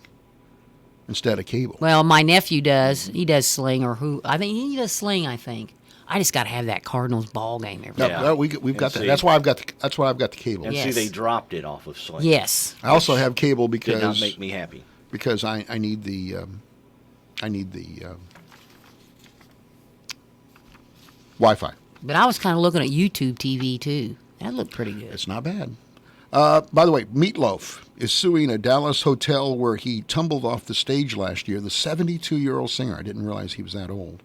instead of cable. Well, my nephew does. He does Sling I think he does Sling. I think. I just got to have that Cardinals ball game every No, day. well, we've got that. That's why I've got the cable. And see, they dropped it off of Sling. Yes. I also have cable Did not because make me happy. because I need the Wi-Fi. But I was kind of looking at YouTube TV too. That looked pretty good. It's not bad. By the way, Meatloaf is suing a Dallas hotel where he tumbled off the stage last year. The 72-year-old singer. I didn't realize he was that old.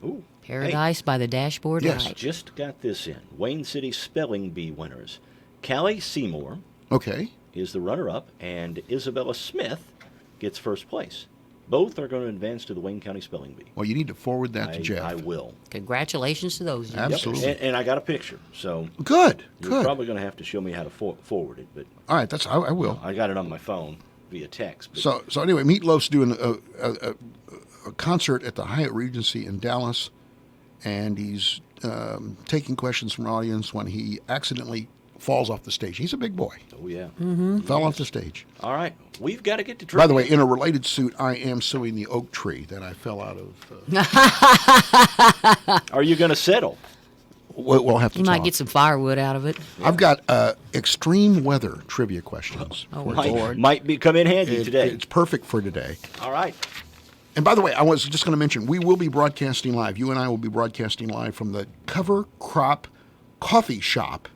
Ooh. Paradise by the Dashboard Yes. Light. Just got this in. Wayne City Spelling Bee winners. Callie Seymour Okay. is the runner-up, and Isabella Smith gets first place. Both are going to advance to the Wayne County Spelling Bee. Well, you need to forward that to Jeff. I will. Congratulations to those. Absolutely. Yep. And I got a picture, so Good. you're Good. probably going to have to show me how to forward it, but All right. I will. I got it on my phone via text. But So anyway, Meatloaf's doing a concert at the Hyatt Regency in Dallas, and he's taking questions from audience when he accidentally falls off the stage. He's a big boy. Oh, yeah. Fell off the stage. All right. We've got to get to trivia. By the way, in a related suit, I am suing the oak tree that I fell out of. Are you going to settle? We'll have to You talk. might get some firewood out of it. I've got extreme weather trivia questions. Oh, Might come in handy today. It's perfect for today. All right. And by the way, I was just going to mention, we will be broadcasting live. You and I will be broadcasting live from the Cover Crop Coffee Shop.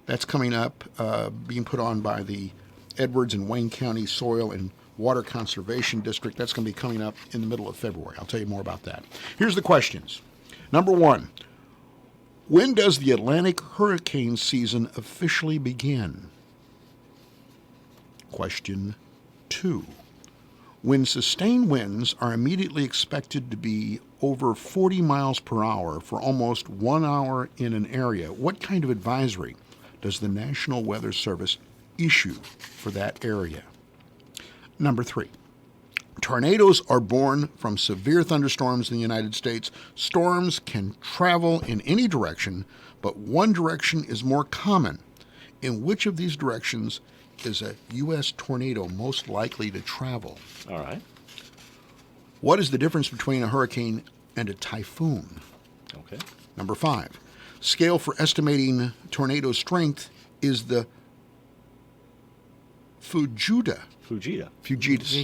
That's coming up, being put on by the Edwards and Wayne County Soil and Water Conservation District. That's going to be coming up in the middle of February. I'll tell you more about that. Here's the questions. Number one, when does the Atlantic hurricane season officially begin? Question two, when sustained winds are immediately expected to be over 40 miles per hour for almost 1 hour in an area, what kind of advisory does the National Weather Service issue for that area? Number three, tornadoes are born from severe thunderstorms in the United States. Storms can travel in any direction, but one direction is more common. In which of these directions is a U.S. tornado most likely to travel? All right. What is the difference between a hurricane and a typhoon? Okay. Number five, scale for estimating tornado strength is the Fujita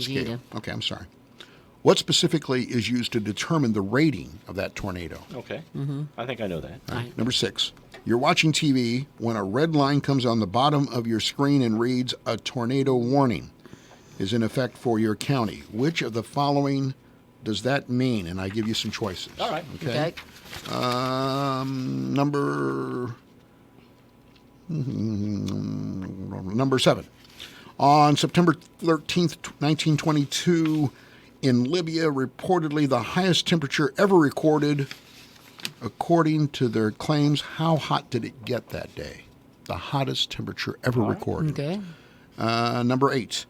scale. Okay, I'm sorry. What specifically is used to determine the rating of that tornado? Okay. I think I know that. Right. Number six, you're watching TV when a red line comes on the bottom of your screen and reads a tornado warning is in effect for your county. Which of the following does that mean? And I give you some choices. All right. Okay. Number seven. On September 13th, 1922, in Libya, reportedly the highest temperature ever recorded. According to their claims, how hot did it get that day? The hottest temperature ever recorded. Okay. Number eight.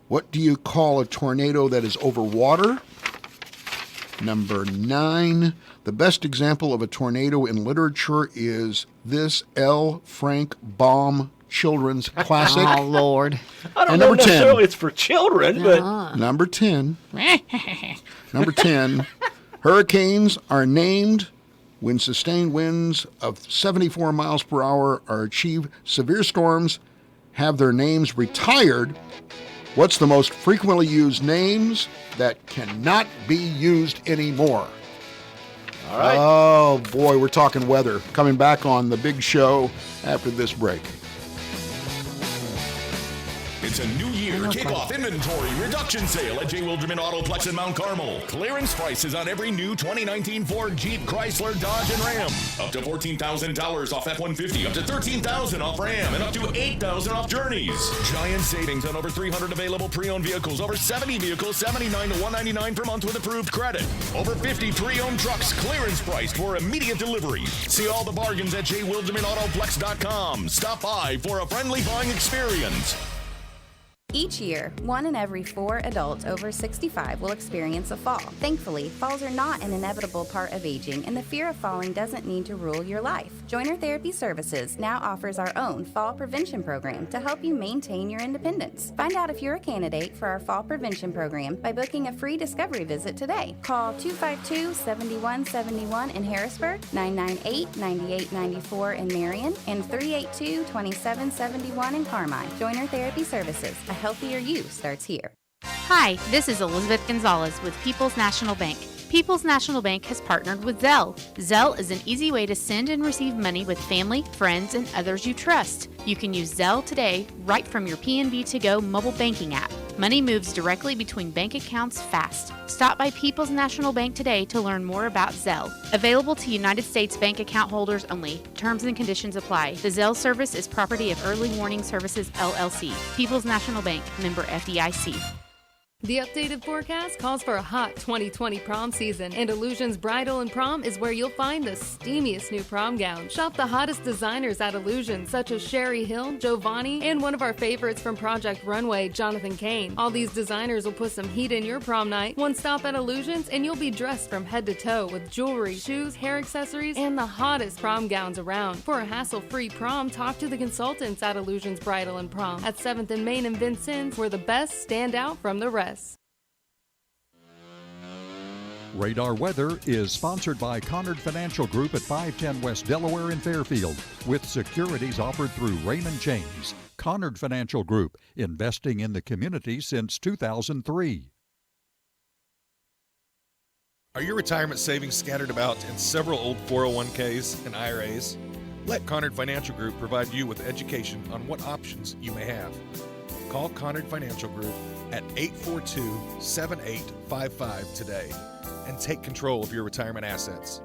What do you call a tornado that is over water? Number nine. The best example of a tornado in literature is this L. Frank Baum children's classic. Oh, Lord. I don't And know number 10. necessarily it's for children, but Number 10. Number 10. Hurricanes are named when sustained winds of 74 miles per hour are achieved. Severe storms have their names retired. What's the most frequently used names that cannot be used anymore? all right. Oh, boy, we're talking weather. Coming back on the big show after this break. It's a new year kickoff inventory reduction sale at J. Wilderman Autoplex in Mount Carmel. Clearance prices on every new 2019 Ford, Jeep, Chrysler, Dodge, and Ram. Up to $14,000 off F-150, up to $13,000 off Ram, and up to $8,000 off Journeys. Giant savings on over 300 available pre-owned vehicles. Over 70 vehicles, $79 to $199 per month with approved credit. Over 50 pre-owned trucks, clearance priced for immediate delivery. See all the bargains at jwildermanautoplex.com. Stop by for a friendly buying experience. Each year, 1 in every 4 adults over 65 will experience a fall. Thankfully, falls are not an inevitable part of aging, and the fear of falling doesn't need to rule your life. Joiner Therapy Services now offers our own fall prevention program to help you maintain your independence. Find out if you're a candidate for our fall prevention program by booking a free discovery visit today. Call 252-7171 in Harrisburg, 998-9894 in Marion, and 382-2771 in Carmine. Joiner Therapy Services. A healthier you starts here. Hi, this is Elizabeth Gonzalez with People's National Bank. People's National Bank has partnered with Zelle. Zelle is an easy way to send and receive money with family, friends, and others you trust. You can use Zelle today right from your PNB To Go mobile banking app. Money moves directly between bank accounts fast. Stop by People's National Bank today to learn more about Zelle. Available to United States bank account holders only. Terms and conditions apply. The Zelle service is property of Early Warning Services, LLC. People's National Bank, member FDIC. The updated forecast calls for a hot 2020 prom season, and Illusions Bridal and Prom is where you'll find the steamiest new prom gowns. Shop the hottest designers at Illusions, such as Sherry Hill, Giovanni, and one of our favorites from Project Runway, Jonathan Kane. All these designers will put some heat in your prom night. One stop at Illusions, and you'll be dressed from head to toe with jewelry, shoes, hair accessories, and the hottest prom gowns around. For a hassle-free prom, talk to the consultants at Illusions Bridal and Prom at 7th and Main and Vincennes, where the best stand out from the rest. Radar Weather is sponsored by Conard Financial Group at 510 West Delaware in Fairfield, with securities offered through Raymond James. Conard Financial Group, investing in the community since 2003. Are your retirement savings scattered about in several old 401ks and IRAs? Let Conard Financial Group provide you with education on what options you may have. Call Conard Financial Group at 842-7855 today and take control of your retirement assets.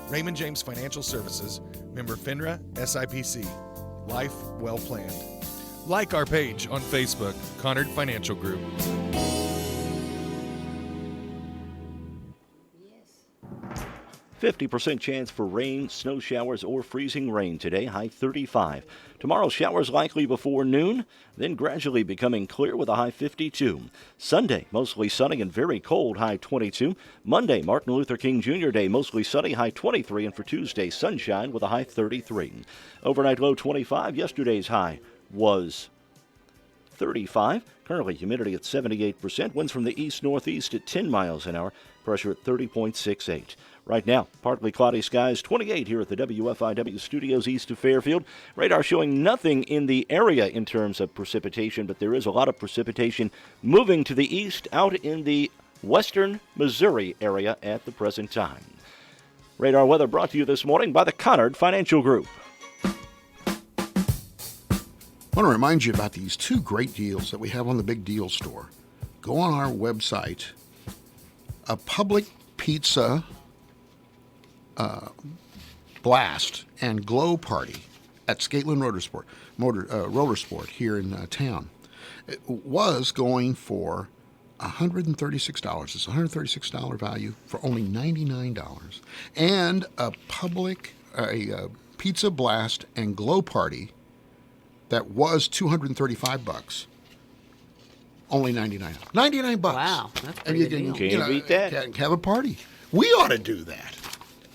Raymond James Financial Services, member FINRA, SIPC. Life well planned. Like our page on Facebook, Conard Financial Group. 50% chance for rain, snow showers, or freezing rain today, high 35. Tomorrow, showers likely before noon, then gradually becoming clear with a high 52. Sunday, mostly sunny and very cold, high 22. Monday, Martin Luther King Jr. Day, mostly sunny, high 23. And for Tuesday, sunshine with a high 33. Overnight low 25. Yesterday's high was 35. Currently, humidity at 78%. Winds from the east-northeast at 10 miles an hour. Pressure at 30.68. Right now, partly cloudy skies, 28 here at the WFIW studios east of Fairfield. Radar showing nothing in the area in terms of precipitation, but there is a lot of precipitation moving to the east out in the western Missouri area at the present time. Radar weather brought to you this morning by the Conard Financial Group. I want to remind you about these two great deals that we have on the Big Deal Store. Go on our website. A public pizza blast and glow party at Skatelin Roller Sport here in town. It was going for $136. It's $136 value for only $99. And a pizza blast and glow party that was $235. Only $99. $99. Wow, that's And pretty you good can, deal. Can't beat that. can have a party. We ought to do that.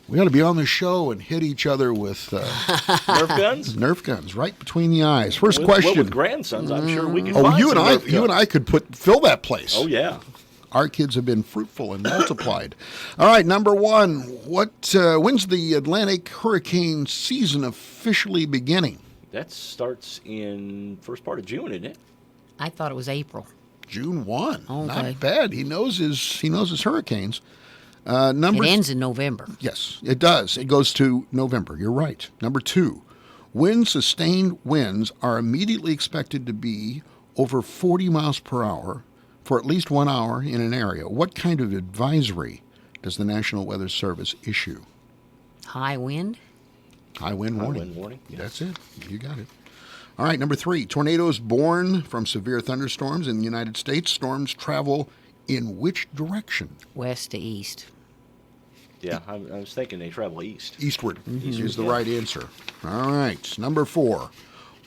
We ought to be on the show and hit each other with Nerf guns? Nerf guns right between the eyes. First Well, question. with grandsons, I'm sure we could Oh, find you and some I, Nerf you and guns. I could fill that place. Oh, yeah. Our kids have been fruitful and multiplied. All right, number one. When's the Atlantic hurricane season officially beginning? That starts in first part of June, isn't it? I thought it was April. June 1. Okay. Not bad. He knows his hurricanes. It ends in November. Yes, it does. It goes to November. You're right. Number 2. When sustained winds are immediately expected to be over 40 miles per hour for at least 1 hour in an area, what kind of advisory does the National Weather Service issue? High wind? High wind warning. High wind warning, yes. That's it. You got it. All right, number 3. Tornadoes born from severe thunderstorms in the United States. Storms travel in which direction? West to east. Yeah, I was thinking they travel east. Eastward Eastward, is the yeah. right answer. All right, number 4.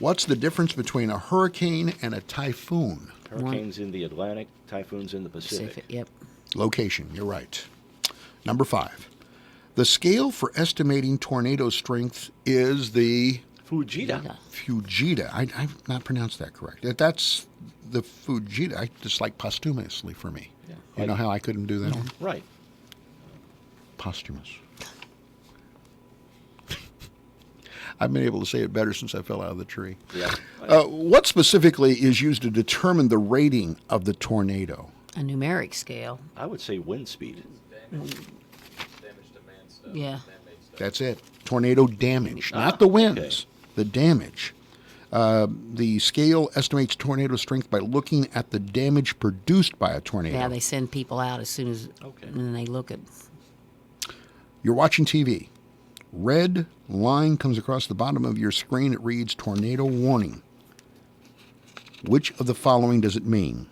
What's the difference between a hurricane and a typhoon? Hurricanes in the Atlantic, typhoons in the Pacific. Yep. Location, you're right. Number 5. The scale for estimating tornado strength is the Fujita. Fujita. I've not pronounced that correct. That's the Fujita. I just like posthumously for me. Yeah. You know how I couldn't do that one? Right. Posthumous. I've been able to say it better since I fell out of the tree. Yeah. What specifically is used to determine the rating of the tornado? A numeric scale. I would say wind speed. Yeah. That's it. Tornado damage, not the winds, okay. the damage. The scale estimates tornado strength by looking at the damage produced by a tornado. Yeah, they send people out as soon as, and then they look at. You're watching TV. Red line comes across the bottom of your screen. It reads tornado warning. Which of the following does it mean?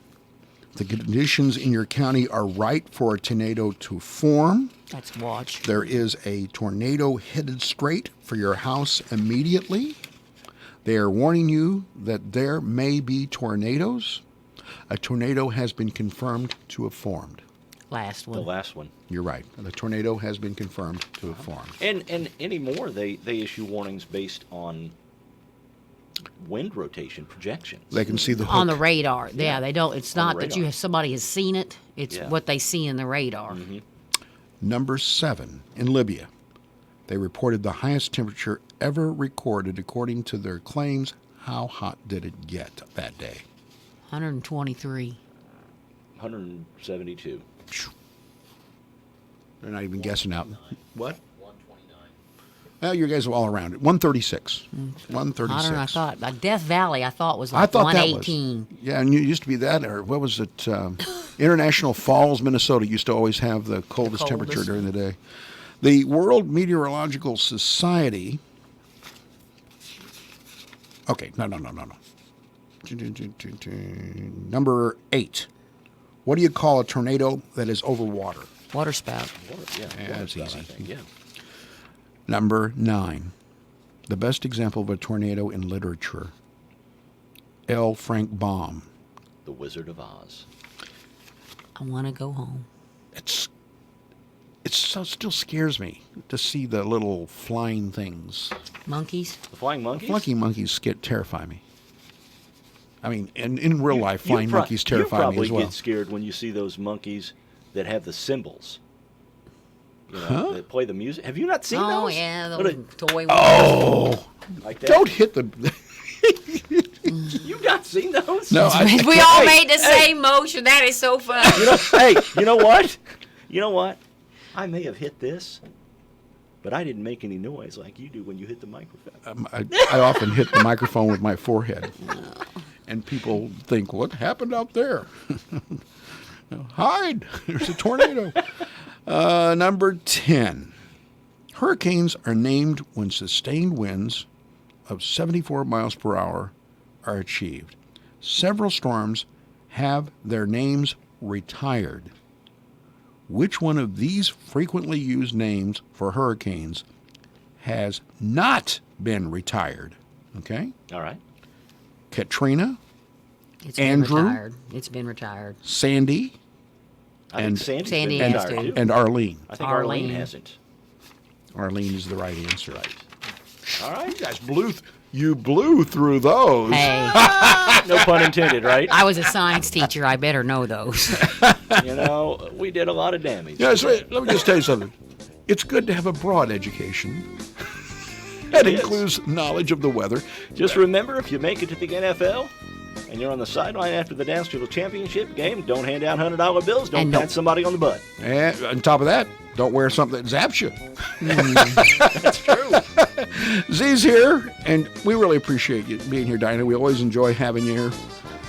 The conditions in your county are right for a tornado to form. Let's watch. There is a tornado headed straight for your house immediately. They are warning you that there may be tornadoes. A tornado has been confirmed to have formed. Last one. The last one. You're right. The tornado has been confirmed to have formed. And anymore, they issue warnings based on wind rotation projections. They can see the hook. On the radar. Yeah, they don't. It's On not the that somebody has seen it. It's Yeah. what they see in the radar. Number 7, in Libya. They reported the highest temperature ever recorded according to their claims. How hot did it get that day? 123. 172. They're not even guessing out. What? 129. Well, you guys are all around it. 136. 136. Hotter than I thought. Like Death Valley, I thought was like I thought 118. that was. Yeah, and it used to be that, or what was it? International Falls, Minnesota used to always have the coldest temperature during the day. The World Meteorological Society. Okay, no. Number 8. What do you call a tornado that is over water? Water spout. That's water spout, easy. I think, yeah. Number 9. The best example of a tornado in literature. L. Frank Baum. The Wizard of Oz. I want to go home. It still scares me to see the little flying things. Monkeys? The flying monkeys? Flying monkeys terrify me. I mean, in real life, flying monkeys terrify me as You well. probably get scared when you see those monkeys that have the cymbals. You know, that play the music. Have you not seen those? Oh, yeah, those toy ones. Oh! Like that? Don't hit the... You've not seen those? No, we all made the same motion. That is so funny. You know what? You know what? I may have hit this, but I didn't make any noise like you do when you hit the microphone. I often hit the microphone with my forehead. And people think, what happened out there? Hide! There's a tornado. Number 10. Hurricanes are named when sustained winds of 74 miles per hour are achieved. Several storms have their names retired. Which one of these frequently used names for hurricanes has not been retired? Okay? All right. Katrina, It's Andrew, been retired. It's been retired. Sandy, I think Sandy's Sandy been has retired, to. too. and Arlene. I think Arlene hasn't. Arlene is the right answer. All right. You guys blew through those. Hey. No pun intended, right? I was a science teacher. I better know those. You know, we did a lot of damage. Yeah, so let me just tell you something. It's good to have a broad education. That includes knowledge of the weather. Just remember, if you make it to the NFL and you're on the sideline after the national championship game, don't hand out $100 bills. Don't pat somebody on the butt. And on top of that, don't wear something that zaps you. That's true. Z's here, and we really appreciate you being here, Dinah. We always enjoy having you here.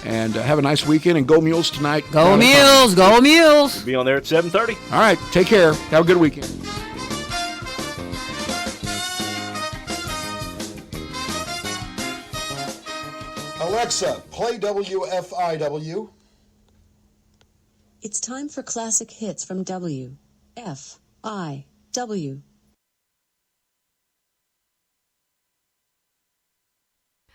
And have a nice weekend, and go Mules tonight. Go Mules! Go Mules! We'll be on there at 7:30. All right, take care. Have a good weekend. Alexa, play WFIW. It's time for classic hits from WFIW.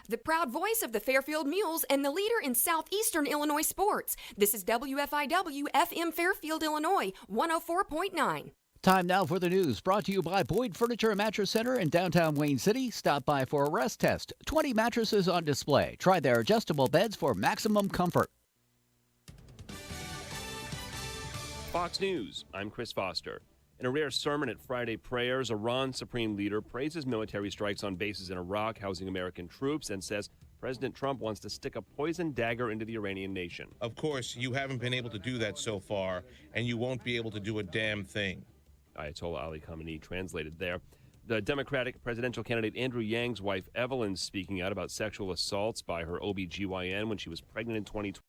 The proud voice of the Fairfield Mules and the leader in southeastern Illinois sports. This is WFIW FM Fairfield, Illinois, 104.9. Time now for the news, brought to you by Boyd Furniture and Mattress Center in downtown Wayne City. Stop by for a rest test. 20 mattresses on display. Try their adjustable beds for maximum comfort. Fox News, I'm Chris Foster. In a rare sermon at Friday prayers, Iran's supreme leader praises military strikes on bases in Iraq housing American troops and says President Trump wants to stick a poison dagger into the Iranian nation. Of course, you haven't been able to do that so far, and you won't be able to do a damn thing. Ayatollah Ali Khamenei translated there. The Democratic presidential candidate Andrew Yang's wife Evelyn speaking out about sexual assaults by her OBGYN when she was pregnant in 2020.